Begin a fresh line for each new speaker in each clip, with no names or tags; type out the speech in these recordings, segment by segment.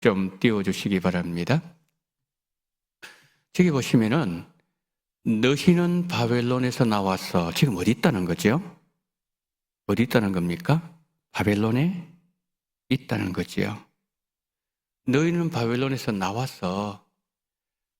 좀 띄워주시기 바랍니다. 저기 보시면은 너희는 바벨론에서 나와서 지금 어디 있다는 거죠? 어디 있다는 겁니까? 바벨론에 있다는 거지요. 너희는 바벨론에서 나와서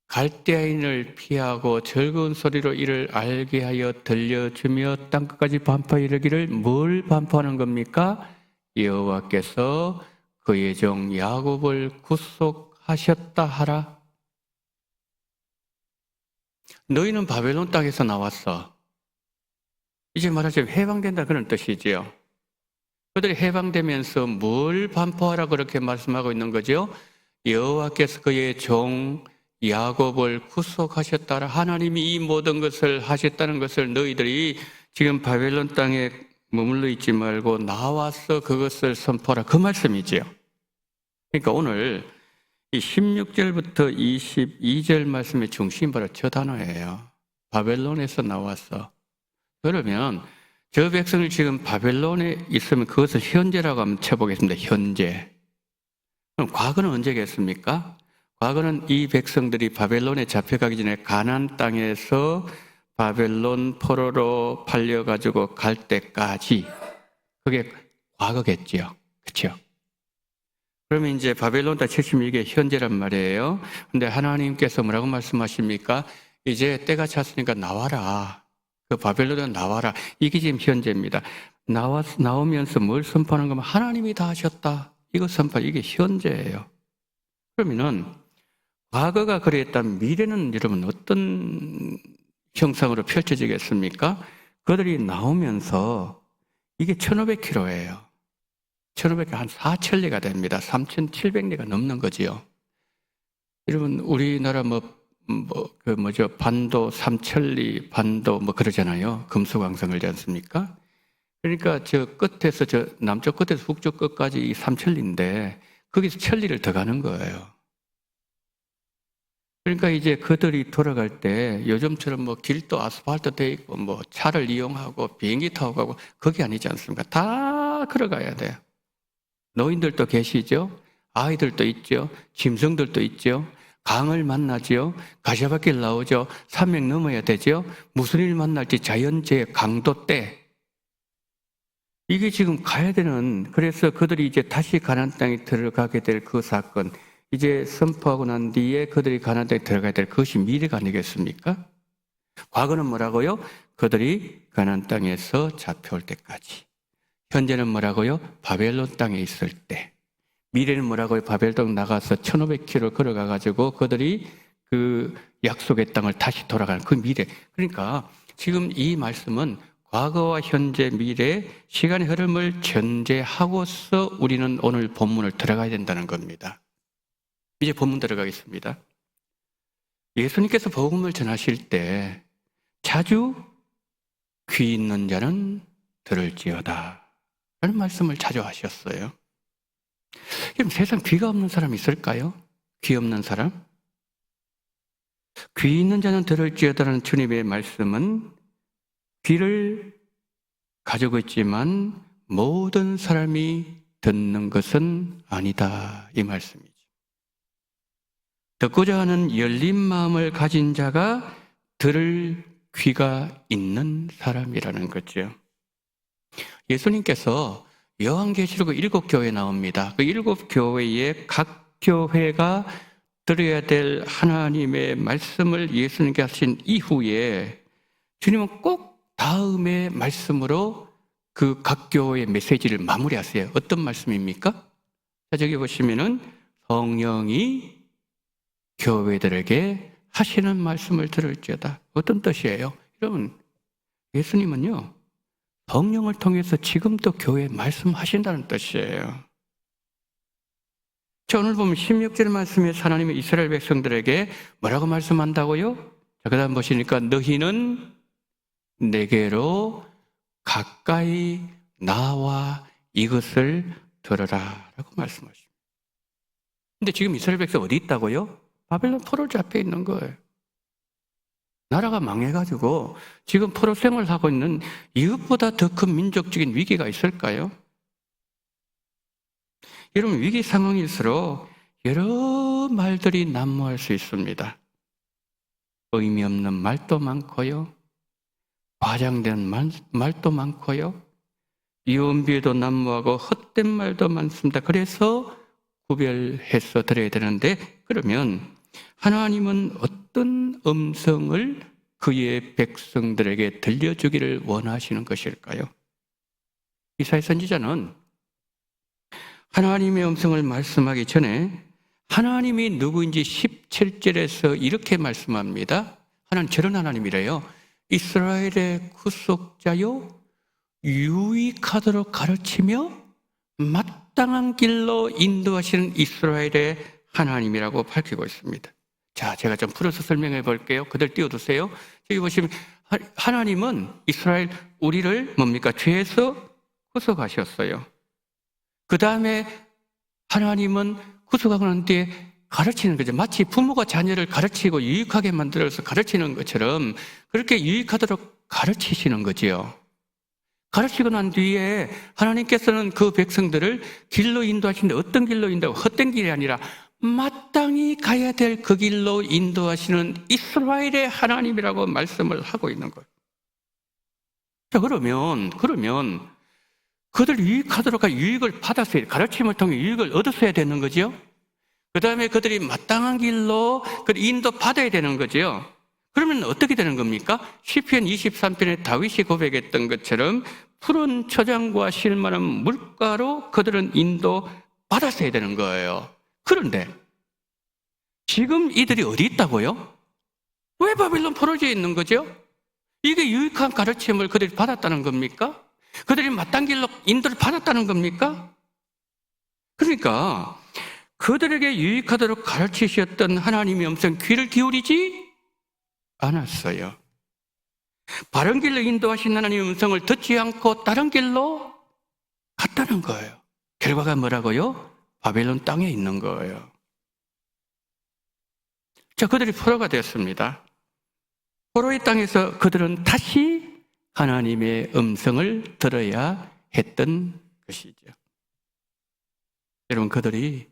갈대아인을 피하고 즐거운 소리로 이를 알게 하여 들려주며 땅끝까지 반포하여 이르기를 뭘 반포하는 겁니까? 여호와께서 그의 종 야곱을 구속하셨다 하라. 너희는 바벨론 땅에서 나왔어. 이제 말하자면 해방된다 그런 뜻이지요. 그들이 해방되면서 뭘 반포하라 그렇게 말씀하고 있는 거죠? 여호와께서 그의 종 야곱을 구속하셨다라. 하나님이 이 모든 것을 하셨다는 것을 너희들이 지금 바벨론 땅에 머물러 있지 말고 나와서 그것을 선포하라. 그 말씀이지요. 그러니까 오늘 이 16절부터 22절 말씀의 중심이 바로 저 단어예요. 바벨론에서 나와서. 그러면 저 백성을 지금 바벨론에 있으면 그것을 현재라고 한번 쳐보겠습니다. 현재. 그럼 과거는 언제겠습니까? 과거는 이 백성들이 바벨론에 잡혀가기 전에 가나안 땅에서 바벨론 포로로 팔려가지고 갈 때까지 그게 과거겠지요. 그렇죠? 그러면 이제 바벨론 땅 76개 현재란 말이에요. 근데 하나님께서 뭐라고 말씀하십니까? 이제 때가 찼으니까 나와라. 그 바벨론에 나와라. 이게 지금 현재입니다. 나오면서 뭘 선포하는 거면 하나님이 다 하셨다. 이거 선포, 이게 현재예요. 그러면은 과거가 그랬다면 미래는 여러분 어떤 형상으로 펼쳐지겠습니까? 그들이 나오면서 이게 1500km예요. 1500km 한 4,000리가 됩니다. 3,700리가 넘는 거지요. 여러분 우리나라 반도 3,000리 반도 그러잖아요. 금수강성 그러지 않습니까? 그러니까 저 끝에서 저 남쪽 끝에서 북쪽 끝까지 이 3,000리인데 거기서 1,000리를 더 가는 거예요. 그러니까 이제 그들이 돌아갈 때 요즘처럼 길도 아스팔트 돼 있고 차를 이용하고 비행기 타고 가고 그게 아니지 않습니까? 다 걸어가야 돼요. 노인들도 계시죠? 아이들도 있죠? 짐승들도 있죠? 강을 만나죠? 가시밭길 나오죠? 산맥 넘어야 되죠? 무슨 일 만날지 자연재해 강도 때 이게 지금 가야 되는, 그래서 그들이 이제 다시 가나안 땅에 들어가게 될 그 사건, 이제 선포하고 난 뒤에 그들이 가나안 땅에 들어가야 될 그것이 미래가 아니겠습니까? 과거는 뭐라고요? 그들이 가나안 땅에서 잡혀올 때까지. 현재는 뭐라고요? 바벨론 땅에 있을 때. 미래는 뭐라고요? 바벨론 땅 나가서 1500km 걸어가가지고 그들이 그 약속의 땅을 다시 돌아가는 그 미래. 그러니까 지금 이 말씀은 과거와 현재, 미래, 시간의 흐름을 전제하고서 우리는 오늘 본문을 들어가야 된다는 겁니다. 이제 본문 들어가겠습니다. 예수님께서 복음을 전하실 때 자주 귀 있는 자는 들을지어다 라는 말씀을 자주 하셨어요. 그럼 세상 귀가 없는 사람 있을까요? 귀 없는 사람? 귀 있는 자는 들을지어다라는 주님의 말씀은 귀를 가지고 있지만 모든 사람이 듣는 것은 아니다 이 말씀이죠. 듣고자 하는 열린 마음을 가진 자가 들을 귀가 있는 사람이라는 거죠. 예수님께서 요한계시록 7교회 나옵니다. 그 7교회에 각 교회가 들어야 될 하나님의 말씀을 예수님께 하신 이후에 주님은 꼭 다음의 말씀으로 그 각 교회의 메시지를 마무리하세요. 어떤 말씀입니까? 자, 저기 보시면은 성령이 교회들에게 하시는 말씀을 들을지어다. 어떤 뜻이에요? 여러분, 예수님은요, 성령을 통해서 지금도 교회에 말씀하신다는 뜻이에요. 자, 오늘 보면 16절 말씀에서 하나님의 이스라엘 백성들에게 뭐라고 말씀한다고요? 자, 그 다음 보시니까 너희는 내게로 가까이 나와 이것을 들어라 라고 말씀하십니다. 근데 지금 이스라엘 백성 어디 있다고요? 바벨론 포로 잡혀 있는 거예요. 나라가 망해가지고 지금 포로 생활하고 있는 이것보다 더 큰 민족적인 위기가 있을까요? 여러분, 위기 상황일수록 여러 말들이 난무할 수 있습니다. 의미 없는 말도 많고요. 과장된 말도 많고요. 이혼비에도 난무하고 헛된 말도 많습니다. 그래서 구별해서 들어야 되는데, 그러면 하나님은 어떤 음성을 그의 백성들에게 들려주기를 원하시는 것일까요? 이사야 선지자는 하나님의 음성을 말씀하기 전에 하나님이 누구인지 17절에서 이렇게 말씀합니다. 하나님 저런 하나님이래요. 이스라엘의 구속자요, 유익하도록 가르치며 마땅한 길로 인도하시는 이스라엘의 하나님이라고 밝히고 있습니다. 자, 제가 좀 풀어서 설명해 볼게요. 그들 띄워두세요. 여기 보시면 하나님은 이스라엘 우리를 뭡니까? 죄에서 구속하셨어요. 그 다음에 하나님은 구속하고 난 뒤에 가르치는 거죠. 마치 부모가 자녀를 가르치고 유익하게 만들어서 가르치는 것처럼 그렇게 유익하도록 가르치시는 거지요. 가르치고 난 뒤에 하나님께서는 그 백성들을 길로 인도하시는데, 어떤 길로 인도하고 헛된 길이 아니라 마땅히 가야 될 그 길로 인도하시는 이스라엘의 하나님이라고 말씀을 하고 있는 거예요. 자, 그러면 그들 유익하도록 유익을 받았어야, 가르침을 통해 유익을 얻었어야 되는 거죠. 그 다음에 그들이 마땅한 길로 인도받아야 되는 거죠. 그러면 어떻게 되는 겁니까? 시편 23편에 다윗이 고백했던 것처럼 푸른 초장과 실만한 물가로 그들은 인도받았어야 되는 거예요. 그런데 지금 이들이 어디 있다고요? 왜 바벨론 포로지에 있는 거죠? 이게 유익한 가르침을 그들이 받았다는 겁니까? 그들이 마땅한 길로 인도를 받았다는 겁니까? 그러니까 그들에게 유익하도록 가르치셨던 하나님의 음성 귀를 기울이지 않았어요. 바른 길로 인도하신 하나님의 음성을 듣지 않고 다른 길로 갔다는 거예요. 결과가 뭐라고요? 바벨론 땅에 있는 거예요. 자, 그들이 포로가 되었습니다. 포로의 땅에서 그들은 다시 하나님의 음성을 들어야 했던 것이죠. 여러분, 그들이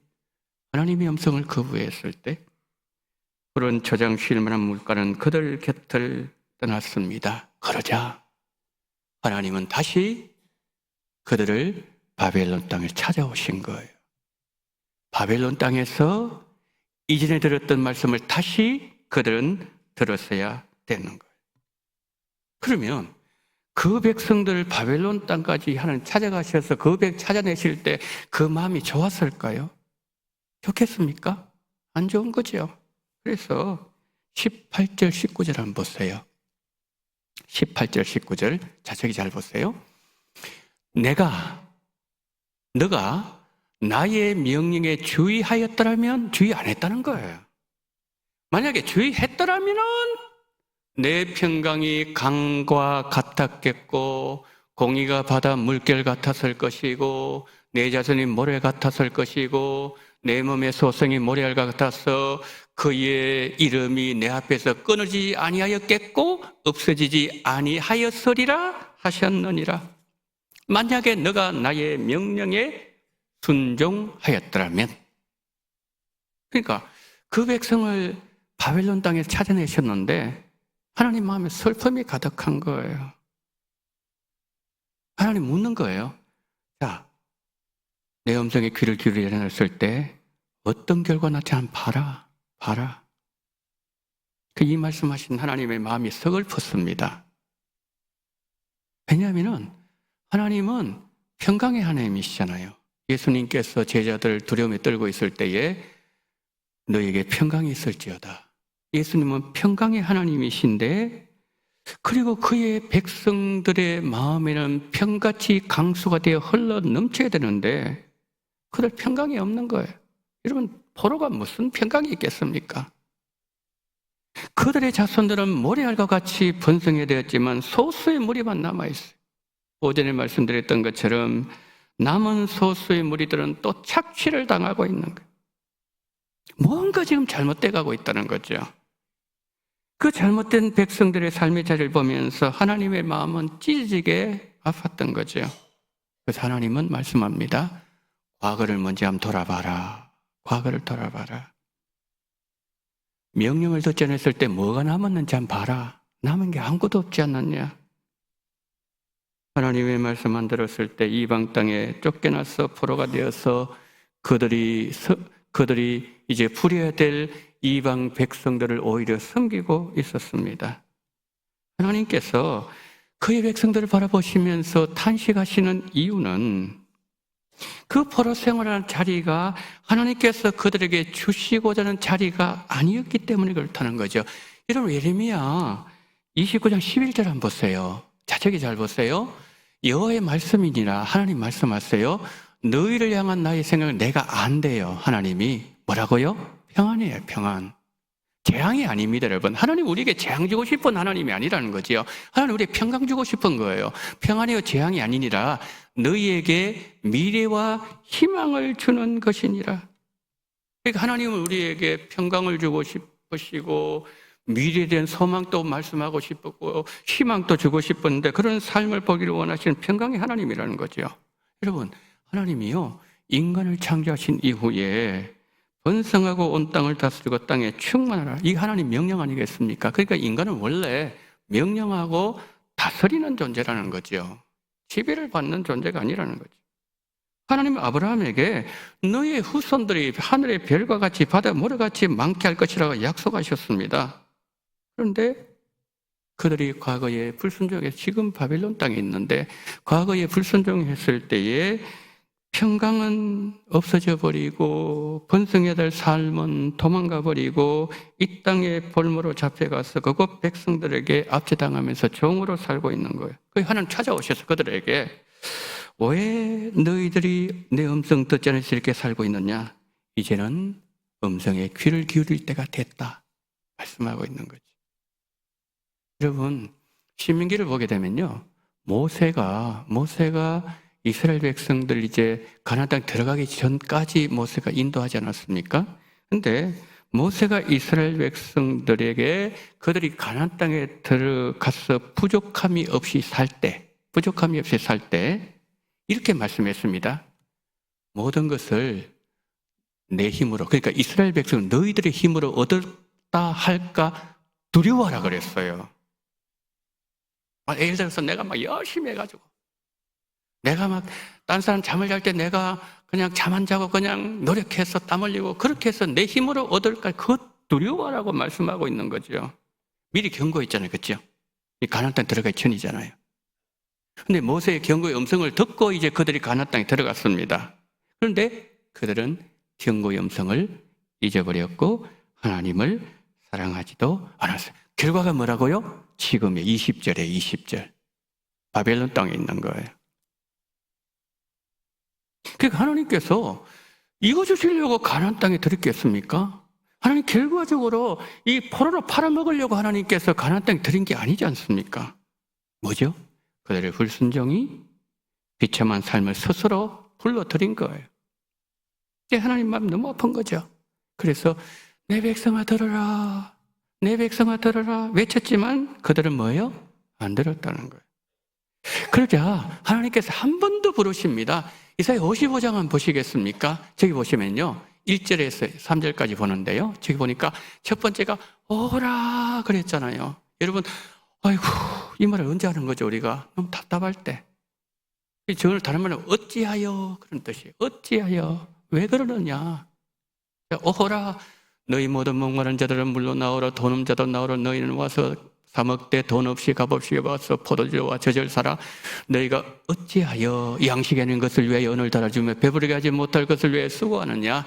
하나님의 음성을 거부했을 때 푸른 초장 쉴만한 물가는 그들 곁을 떠났습니다. 그러자 하나님은 다시 그들을 바벨론 땅에 찾아오신 거예요. 바벨론 땅에서 이전에 들었던 말씀을 다시 그들은 들었어야 되는 거예요. 그러면 그 백성들을 바벨론 땅까지 하나님 찾아가셔서 그 찾아내실 때 그 마음이 좋았을까요? 좋겠습니까? 안 좋은 거죠. 그래서 18절, 19절 한번 보세요. 18절, 19절 자세히 잘 보세요. 너가 나의 명령에 주의하였더라면, 주의 안 했다는 거예요. 만약에 주의했더라면은 내 평강이 강과 같았겠고 공의가 바다 물결 같았을 것이고 내 자손이 모래 같았을 것이고 내 몸의 소성이 모래알 같아서 그의 이름이 내 앞에서 끊어지지 아니하였겠고 없어지지 아니하였으리라 하셨느니라. 만약에 너가 나의 명령에 순종하였더라면, 그러니까 그 백성을 바벨론 땅에 찾아내셨는데 하나님 마음에 슬픔이 가득한 거예요. 하나님 묻는 거예요. 자, 내 음성에 귀를 기울여 놨을 때 어떤 결과 나타나면 봐라. 이 말씀하신 하나님의 마음이 서글펐습니다. 왜냐하면 하나님은 평강의 하나님이시잖아요. 예수님께서 제자들 두려움에 떨고 있을 때에 너에게 평강이 있을지어다. 예수님은 평강의 하나님이신데, 그리고 그의 백성들의 마음에는 평같이 강수가 되어 흘러 넘쳐야 되는데 그들 평강이 없는 거예요. 여러분, 포로가 무슨 평강이 있겠습니까? 그들의 자손들은 모래알과 같이 번성해 되었지만 소수의 무리만 남아있어요. 오전에 말씀드렸던 것처럼 남은 소수의 무리들은 또 착취를 당하고 있는 거예요. 뭔가 지금 잘못돼 가고 있다는 거죠. 그 잘못된 백성들의 삶의 자리를 보면서 하나님의 마음은 찢어지게 아팠던 거죠. 그래서 하나님은 말씀합니다. 과거를 먼저 한번 돌아봐라. 과거를 돌아봐라. 명령을 듣지 않았을 때 뭐가 남았는지 한번 봐라. 남은 게 아무것도 없지 않느냐. 하나님의 말씀 안 들었을 때 이방 땅에 쫓겨나서 포로가 되어서 그들이 이제 부려야 될 이방 백성들을 오히려 섬기고 있었습니다. 하나님께서 그의 백성들을 바라보시면서 탄식하시는 이유는 그 포로 생활하는 자리가 하나님께서 그들에게 주시고자 하는 자리가 아니었기 때문에 그렇다는 거죠. 여러분, 예레미야 29장 11절 한번 보세요. 자세히 잘 보세요. 여호와의 말씀이니라. 하나님 말씀하세요. 너희를 향한 나의 생각을 내가 안대요. 하나님이 뭐라고요? 평안이에요. 평안. 재앙이 아닙니다, 여러분. 하나님 우리에게 재앙 주고 싶은 하나님이 아니라는 거지요. 하나님 우리에게 평강 주고 싶은 거예요. 평안이요 재앙이 아니니라. 너희에게 미래와 희망을 주는 것이니라. 그러니까 하나님은 우리에게 평강을 주고 싶으시고 미래에 대한 소망도 말씀하고 싶었고 희망도 주고 싶은데 그런 삶을 보기를 원하시는 평강의 하나님이라는 거죠. 여러분, 하나님이요 인간을 창조하신 이후에 번성하고 온 땅을 다스리고 땅에 충만하라. 이 하나님 명령 아니겠습니까? 그러니까 인간은 원래 명령하고 다스리는 존재라는 거죠. 지배를 받는 존재가 아니라는 거죠. 하나님은 아브라함에게 너의 후손들이 하늘의 별과 같이 바다 모래같이 많게 할 것이라고 약속하셨습니다. 그런데 그들이 과거에 불순종해서 지금 바벨론 땅에 있는데 과거에 불순종했을 때에 평강은 없어져 버리고 번성해야 될 삶은 도망가 버리고 이 땅에 볼모로 잡혀가서 그곳 백성들에게 압제당하면서 종으로 살고 있는 거예요. 그 하나님 찾아오셔서 그들에게 왜 너희들이 내 음성 듣지 않아서 이렇게 살고 있느냐? 이제는 음성에 귀를 기울일 때가 됐다 말씀하고 있는 거죠. 여러분, 신명기를 보게 되면요 모세가 이스라엘 백성들 이제 가나안 땅 들어가기 전까지 모세가 인도하지 않았습니까? 근데 모세가 이스라엘 백성들에게 그들이 가나안 땅에 들어가서 부족함이 없이 살 때 이렇게 말씀했습니다. 모든 것을 내 힘으로, 그러니까 이스라엘 백성은 너희들의 힘으로 얻었다 할까 두려워하라 그랬어요. 예를 들어서 내가 막 열심히 해가지고 내가 막 딴 사람 잠을 잘 때 내가 그냥 잠 안 자고 그냥 노력해서 땀 흘리고 그렇게 해서 내 힘으로 얻을까 그것 두려워라고 말씀하고 있는 거죠. 미리 경고했잖아요. 그렇죠? 이 가나안 땅 들어가기 전이잖아요. 근데 모세의 경고의 음성을 듣고 이제 그들이 가나안 땅에 들어갔습니다. 그런데 그들은 경고의 음성을 잊어버렸고 하나님을 사랑하지도 않았어요. 결과가 뭐라고요? 지금의 20절 바벨론 땅에 있는 거예요. 그러니까 하나님께서 이거 주시려고 가나안 땅에 들였겠습니까? 하나님 결과적으로 이 포로로 팔아먹으려고 하나님께서 가나안 땅에 들인 게 아니지 않습니까? 뭐죠? 그들의 불순종이 비참한 삶을 스스로 불러들인 거예요. 이제 하나님 마음 너무 아픈 거죠. 그래서 내 백성아 들어라, 내 백성아 들어라 외쳤지만 그들은 뭐예요? 안 들었다는 거예요. 그러자 하나님께서 한 번 더 부르십니다. 이사야 55장 한번 보시겠습니까? 저기 보시면요 1절에서 3절까지 보는데요 저기 보니까 첫 번째가 오라 그랬잖아요. 여러분 아이고 이 말을 언제 하는 거죠? 우리가 너무 답답할 때. 저는 다른 말로 어찌하여 그런 뜻이에요. 어찌하여 왜 그러느냐? 오호라 너희 모든 목마른 자들은 물로 나오라 돈 없는 자도 나오라 너희는 와서 사 먹되 돈 없이 값 없이 와서 포도주와 저절 사라. 너희가 어찌하여 양식에 있는 것을 위해 연을 달아주며 배부르게 하지 못할 것을 위해 수고하느냐?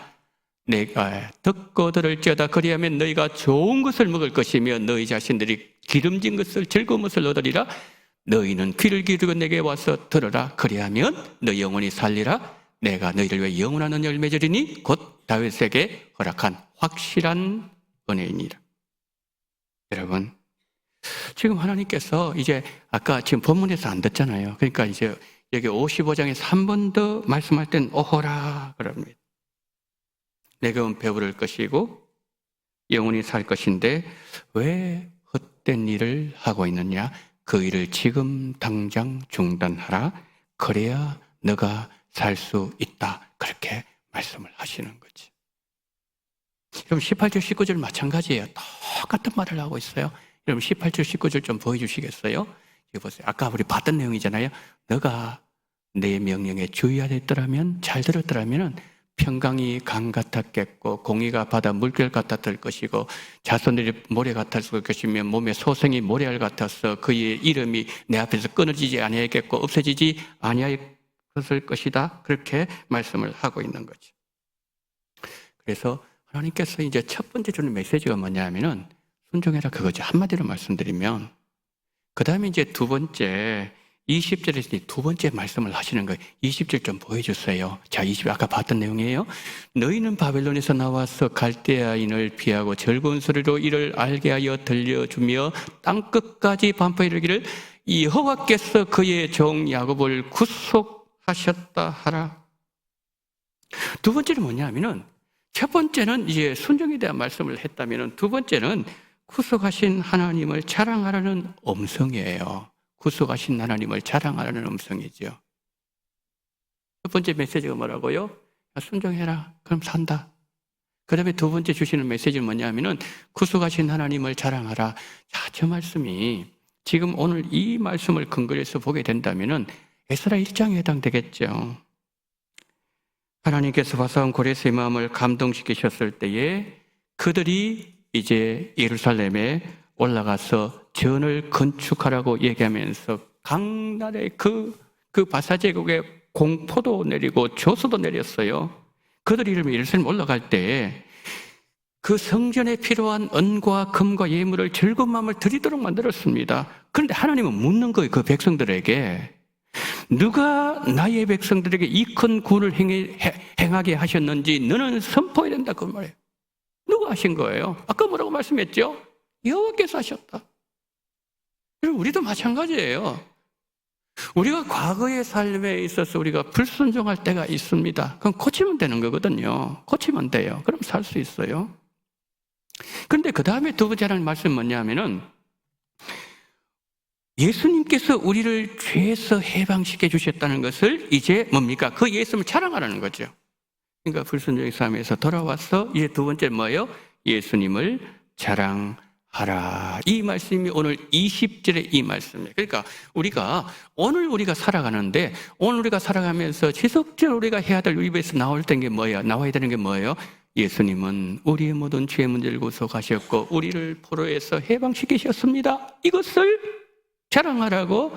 내가 듣고 들을지어다. 그리하면 너희가 좋은 것을 먹을 것이며 너희 자신들이 기름진 것을 즐거운 것을 얻으리라. 너희는 귀를 기울이고 내게 와서 들으라. 그리하면 너희 영혼이 살리라. 내가 너희를 위해 영원한 은혜를 맺으리니 곧 다윗에게 허락한 확실한 은혜이니라. 여러분 지금 하나님께서 이제 아까 지금 본문에서 안 듣잖아요. 그러니까 이제 여기 55장에서 한 번 더 말씀할 땐 오호라 그럽니다. 내가 배부를 것이고 영원히 살 것인데 왜 헛된 일을 하고 있느냐? 그 일을 지금 당장 중단하라. 그래야 너가 살 수 있다. 그렇게 말씀을 하시는 거지. 그럼 18절, 19절 마찬가지예요. 똑같은 말을 하고 있어요. 여러분 18절, 19절 좀 보여주시겠어요? 이거 보세요. 아까 우리 봤던 내용이잖아요. 너가 내 명령에 주의하였더라면, 잘 들었더라면 평강이 강 같았겠고 공의가 바다 물결 같았을 것이고 자손들이 모래 같았을 것이며 몸에 소생이 모래알 같아서 그의 이름이 내 앞에서 끊어지지 아니하겠고 없어지지 아니하였을 것이다. 그렇게 말씀을 하고 있는 거죠. 그래서 하나님께서 이제 첫 번째 주는 메시지가 뭐냐면은 순종해라 그거죠. 한마디로 말씀드리면 그 다음에 이제 두 번째 20절에서 두 번째 말씀을 하시는 거예요. 20절 좀 보여주세요. 자, 20절 아까 봤던 내용이에요. 너희는 바벨론에서 나와서 갈대아인을 피하고 즐거운 소리로 이를 알게 하여 들려주며 땅끝까지 반포 이르기를 여호와께서 그의 종 야곱을 구속하셨다 하라. 두 번째는 뭐냐면은 첫 번째는 이제 순종에 대한 말씀을 했다면은 두 번째는 구속하신 하나님을 자랑하라는 음성이에요. 구속하신 하나님을 자랑하라는 음성이죠. 첫 번째 메시지가 뭐라고요? 순종해라. 그럼 산다. 그 다음에 두 번째 주시는 메시지는 뭐냐면은 구속하신 하나님을 자랑하라. 자, 저 말씀이 지금 오늘 이 말씀을 근거로 해서 보게 된다면은 에스라 1장에 해당되겠죠. 하나님께서 바사온 고레스의 마음을 감동시키셨을 때에 그들이 이제 예루살렘에 올라가서 전을 건축하라고 얘기하면서 강날에 그 바사 제국에 공포도 내리고 조소도 내렸어요. 그들이 이름이 예루살렘 올라갈 때 그 성전에 필요한 은과 금과 예물을 즐거운 마음을 드리도록 만들었습니다. 그런데 하나님은 묻는 거예요. 그 백성들에게 누가 나의 백성들에게 이 큰 구원을 행하게 하셨는지 너는 선포해야 된다 그 말이에요. 누가 하신 거예요? 아까 뭐라고 말씀했죠? 여호와께서 하셨다. 그리고 우리도 마찬가지예요. 우리가 과거의 삶에 있어서 우리가 불순종할 때가 있습니다. 그럼 고치면 되는 거거든요. 고치면 돼요. 그럼 살 수 있어요. 그런데 그 다음에 두 번째 하는 말씀은 뭐냐면은 예수님께서 우리를 죄에서 해방시켜 주셨다는 것을 이제 뭡니까? 그 예수님을 자랑하라는 거죠. 그러니까 불순종의 삶에서 돌아와서 이제 두 번째 뭐예요? 예수님을 자랑하라. 이 말씀이 오늘 20절의 이 말씀이에요. 그러니까 오늘 우리가 살아가는데 오늘 우리가 살아가면서 지속적으로 우리가 해야 될 우리 입에서 나와야 되는 게 뭐예요? 예수님은 우리의 모든 죄의 문제를 구속하셨고 우리를 포로에서 해방시키셨습니다. 이것을 자랑하라고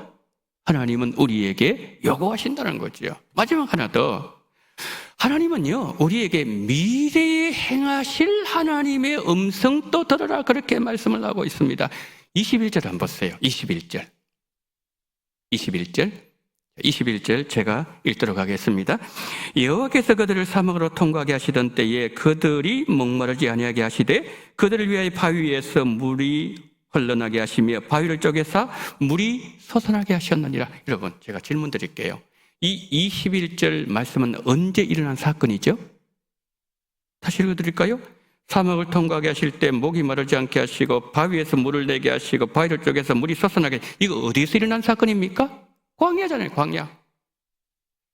하나님은 우리에게 요구하신다는 거죠. 마지막 하나 더. 하나님은요, 우리에게 미래에 행하실 하나님의 음성도 들어라. 그렇게 말씀을 하고 있습니다. 21절 한번 보세요. 21절 제가 읽도록 하겠습니다. 여호와께서 그들을 사막으로 통과하게 하시던 때에 그들이 목마르지 아니하게 하시되 그들을 위하여 바위 위에서 물이 흘러나게 하시며 바위를 쪼개사 물이 솟아나게 하셨느니라. 여러분, 제가 질문 드릴게요. 이 21절 말씀은 언제 일어난 사건이죠? 다시 읽어드릴까요? 사막을 통과하게 하실 때 목이 마르지 않게 하시고 바위에서 물을 내게 하시고 바위를 쪼개서 물이 솟아나게. 이거 어디서 일어난 사건입니까? 광야잖아요, 광야.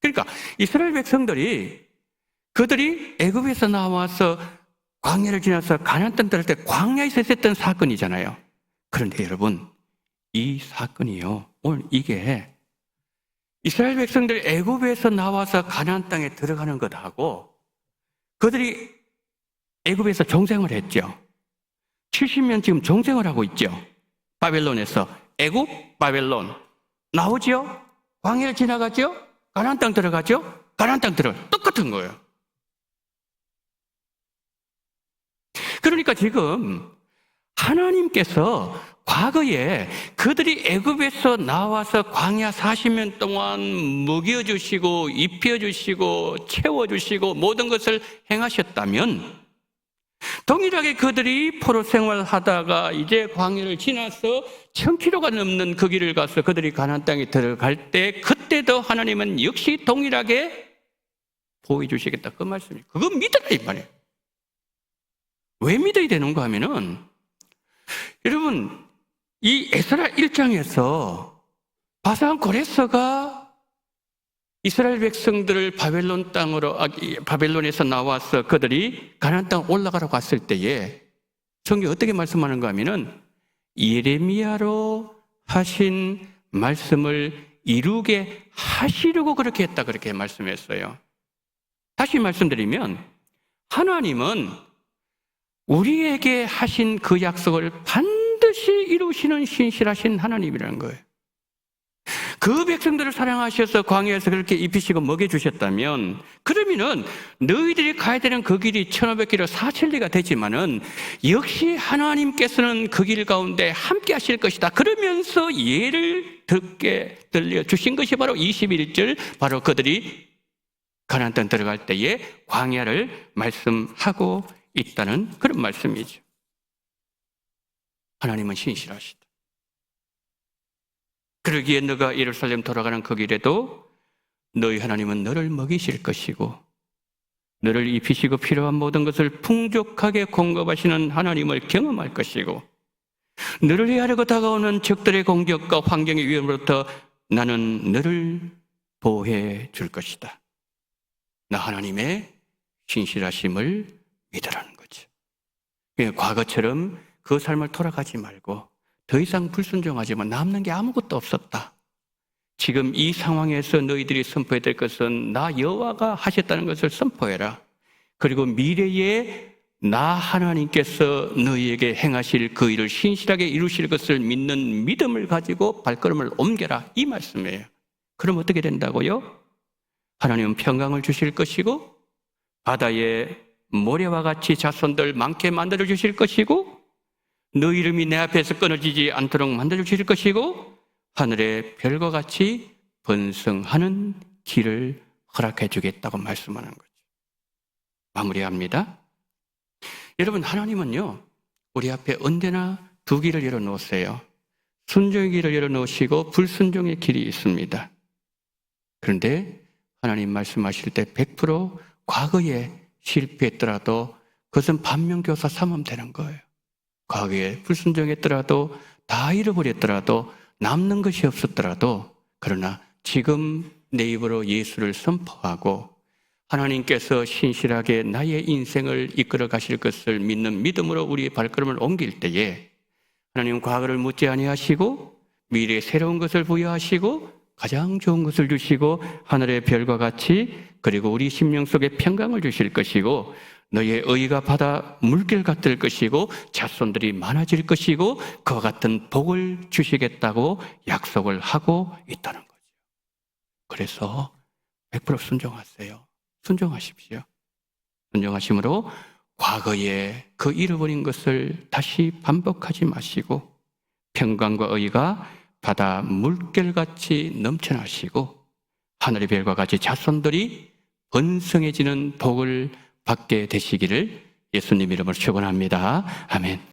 그러니까 이스라엘 백성들이 그들이 애굽에서 나와서 광야를 지나서 가나안 땅 들을 때 광야에서 있었던 사건이잖아요. 그런데 여러분, 이 사건이요, 오늘 이게 이스라엘 백성들이 애굽에서 나와서 가나안 땅에 들어가는 것하고 그들이 애굽에서 종생을 했죠. 70년 지금 종생을 하고 있죠. 바벨론에서 애굽, 바벨론 나오죠. 광야를 지나가죠. 가나안 땅 들어가죠. 가나안 땅 똑같은 거예요. 그러니까 지금 하나님께서 과거에 그들이 애굽에서 나와서 광야 40년 동안 먹여주시고 입혀주시고 채워주시고 모든 것을 행하셨다면 동일하게 그들이 포로 생활하다가 이제 광야를 지나서 1000km가 넘는 그 길을 가서 그들이 가나안 땅에 들어갈 때 그때도 하나님은 역시 동일하게 보호해주시겠다. 그 말씀이에요. 그거 믿어라 이 말이에요. 왜 믿어야 되는가 하면은 여러분, 이 에스라 1장에서 바사온 고레스가 이스라엘 백성들을 바벨론에서 나와서 그들이 가나안 땅 올라가라고 했을 때에 성경이 어떻게 말씀하는가 하면은 예레미야로 하신 말씀을 이루게 하시려고 그렇게 했다, 그렇게 말씀했어요. 다시 말씀드리면 하나님은 우리에게 하신 그 약속을 반드시 이루시는 신실하신 하나님이라는 거예요. 그 백성들을 사랑하셔서 광야에서 그렇게 입히시고 먹여주셨다면, 그러면은 너희들이 가야 되는 그 길이 1500km 4천리가 되지만은 역시 하나님께서는 그 길 가운데 함께 하실 것이다, 그러면서 예를 듣게 들려주신 것이 바로 21절, 바로 그들이 가나안 땅 들어갈 때에 광야를 말씀하고 있다는 그런 말씀이죠. 하나님은 신실하시다. 그러기에 너가 예루살렘 돌아가는 그 길에도 너희 하나님은 너를 먹이실 것이고 너를 입히시고 필요한 모든 것을 풍족하게 공급하시는 하나님을 경험할 것이고 너를 헤아리고 다가오는 적들의 공격과 환경의 위험으로부터 나는 너를 보호해 줄 것이다. 나 하나님의 신실하심을 믿으라는 거죠. 과거처럼 그 삶을 돌아가지 말고 더 이상 불순종하지만 남는 게 아무것도 없었다. 지금 이 상황에서 너희들이 선포해야 될 것은 나 여호와가 하셨다는 것을 선포해라. 그리고 미래에 나 하나님께서 너희에게 행하실 그 일을 신실하게 이루실 것을 믿는 믿음을 가지고 발걸음을 옮겨라, 이 말씀이에요. 그럼 어떻게 된다고요? 하나님은 평강을 주실 것이고 바다에 모래와 같이 자손들 많게 만들어 주실 것이고 너 이름이 내 앞에서 끊어지지 않도록 만들어 주실 것이고 하늘의 별과 같이 번성하는 길을 허락해 주겠다고 말씀하는 거죠. 마무리합니다. 여러분, 하나님은요 우리 앞에 언제나 두 길을 열어놓으세요. 순종의 길을 열어놓으시고 불순종의 길이 있습니다. 그런데 하나님 말씀하실 때 100% 과거에 실패했더라도 그것은 반면교사 삼으면 되는 거예요. 과거에 불순종했더라도 다 잃어버렸더라도 남는 것이 없었더라도 그러나 지금 내 입으로 예수를 선포하고 하나님께서 신실하게 나의 인생을 이끌어 가실 것을 믿는 믿음으로 우리의 발걸음을 옮길 때에 하나님은 과거를 묻지 아니하시고 미래에 새로운 것을 부여하시고 가장 좋은 것을 주시고 하늘의 별과 같이 그리고 우리 심령 속에 평강을 주실 것이고 너의 의가 바다 물길 같을 것이고 자손들이 많아질 것이고 그와 같은 복을 주시겠다고 약속을 하고 있다는 거죠. 그래서 100% 순종하세요. 순종하십시오. 순종하심으로 과거에 그 잃어버린 것을 다시 반복하지 마시고 평강과 의가 바다 물결같이 넘쳐나시고 하늘의 별과 같이 자손들이 번성해지는 복을 받게 되시기를 예수님 이름으로 축원합니다. 아멘.